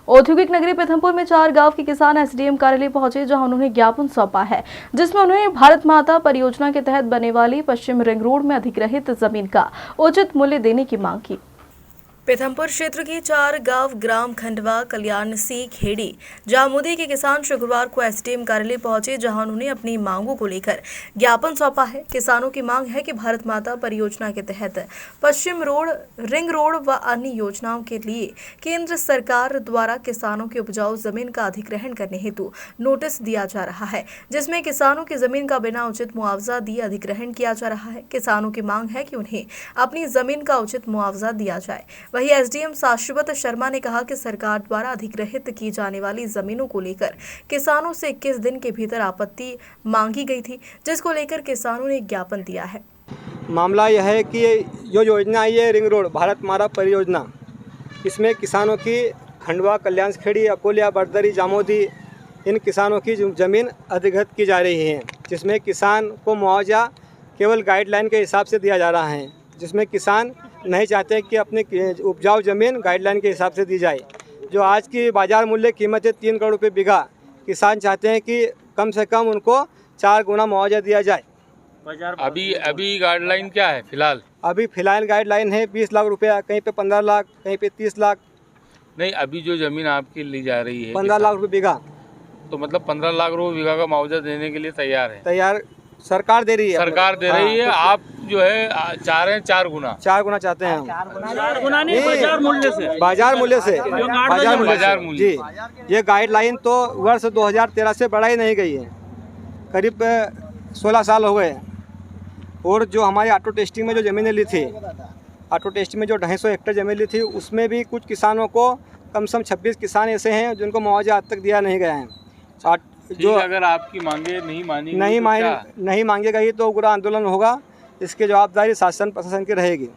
औद्योगिक नगरी पीथमपुर में 4 गांव के किसान एसडीएम कार्यालय पहुंचे, जहां उन्होंने ज्ञापन सौंपा है, जिसमें उन्होंने भारत माता परियोजना के तहत बनने वाली पश्चिम रिंग रोड में अधिग्रहित जमीन का उचित मूल्य देने की मांग की। पीथमपुर क्षेत्र के 4 गांव ग्राम खंडवा, कल्याण सी, खेड़ी, जामुदी के किसान शुक्रवार को एसडीएम कार्यालय पहुंचे, जहां उन्होंने अपनी मांगों को लेकर ज्ञापन सौंपा है। किसानों की मांग है कि भारत माता परियोजना के तहत पश्चिम रोड, रिंग रोड व अन्य योजनाओं के लिए केंद्र सरकार द्वारा किसानों की उपजाऊ जमीन का अधिग्रहण करने हेतु नोटिस दिया जा रहा है, जिसमें किसानों की जमीन का बिना उचित मुआवजा दिए अधिग्रहण किया जा रहा है। किसानों की मांग है कि उन्हें अपनी जमीन का उचित मुआवजा दिया जाए। वहीं एसडीएम शाश्वत शर्मा ने कहा कि सरकार द्वारा अधिग्रहित की जाने वाली जमीनों को लेकर किसानों से 21 दिन के भीतर आपत्ति मांगी गई थी, जिसको लेकर किसानों ने ज्ञापन दिया है। मामला यह है कि जो योजना आई है रिंग रोड भारत माता परियोजना, इसमें किसानों की खंडवा, कल्याण खेड़ी, अकोलिया, बरदरी, जामोदी इन किसानों की ज़मीन अधिग्रहित की जा रही है, जिसमें किसान को मुआवजा केवल गाइडलाइन के हिसाब से दिया जा रहा है, जिसमें किसान नहीं चाहते कि अपनी उपजाऊ ज़मीन गाइडलाइन के हिसाब से दी जाए। जो आज की बाज़ार मूल्य कीमत है 3 करोड़ रुपये बीघा, किसान चाहते हैं कि कम से कम उनको 4 गुना मुआवजा दिया जाए। अभी गाइडलाइन क्या है फिलहाल? अभी फिलहाल गाइडलाइन है 20 लाख रुपया, कहीं पे 15 लाख, कहीं पे 30 लाख। नहीं, अभी जो ज़मीन आपकी ली जा रही है 15 लाख रुपये बीघा, तो मतलब 15 लाख रुपये बीघा का मुआवजा देने के लिए तैयार सरकार दे रही है। सरकार दे रही है। आप जो है चाह रहे हैं 4 गुना चाहते हैं हम। 4 गुना नहीं, बाजार मूल्य से जी। ये गाइडलाइन तो वर्ष 2013 से बढ़ाई नहीं गई है, करीब 16 साल हो गए। और जो हमारे ऑटो टेस्टिंग में जो ज़मीनें ली थी, ऑटो टेस्टिंग में जो 250 हेक्टेयर ज़मीन ली थी, उसमें भी कुछ किसानों को कम से कम 26 किसान ऐसे हैं जिनको मुआवजा आज तक दिया नहीं गया है। जो अगर आपकी मांगे नहीं मांगे गई तो उग्र आंदोलन होगा। इसकी जवाबदारी शासन प्रशासन की रहेगी।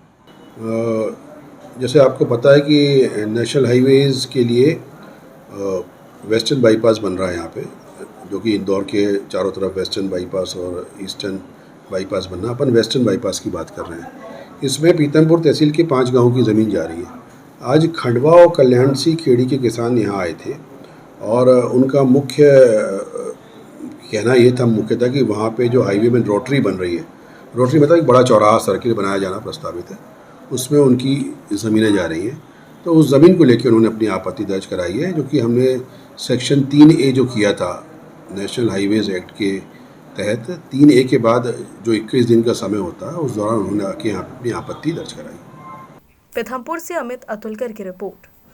जैसे आपको पता है कि नेशनल हाईवेज़ के लिए वेस्टर्न बाईपास बन रहा है यहाँ पे, जो कि इंदौर के चारों तरफ वेस्टर्न बाईपास और ईस्टर्न बाईपास बनना। अपन वेस्टर्न बाईपास की बात कर रहे हैं। इसमें पीथमपुर तहसील के 5 गाँव की ज़मीन जा रही है। आज खंडवा और कल्याण सी, खेड़ी के किसान यहाँ आए थे और उनका मुख्य कहना ये था मुख्यतः कि वहाँ पे जो हाईवे में रोटरी बन रही है, रोटरी मतलब एक बड़ा चौराहा सर्किल बनाया जाना प्रस्तावित है, उसमें उनकी ज़मीनें जा रही हैं। तो उस ज़मीन को लेकर उन्होंने अपनी आपत्ति दर्ज कराई है, जो कि हमने सेक्शन 3A जो किया था नेशनल हाईवेज़ एक्ट के तहत, 3A के बाद जो 21 दिन का समय होता है, उस दौरान उन्होंने आके यहाँ अपनी आपत्ति दर्ज कराई। पीथमपुर से अमित अतुलकर की रिपोर्ट।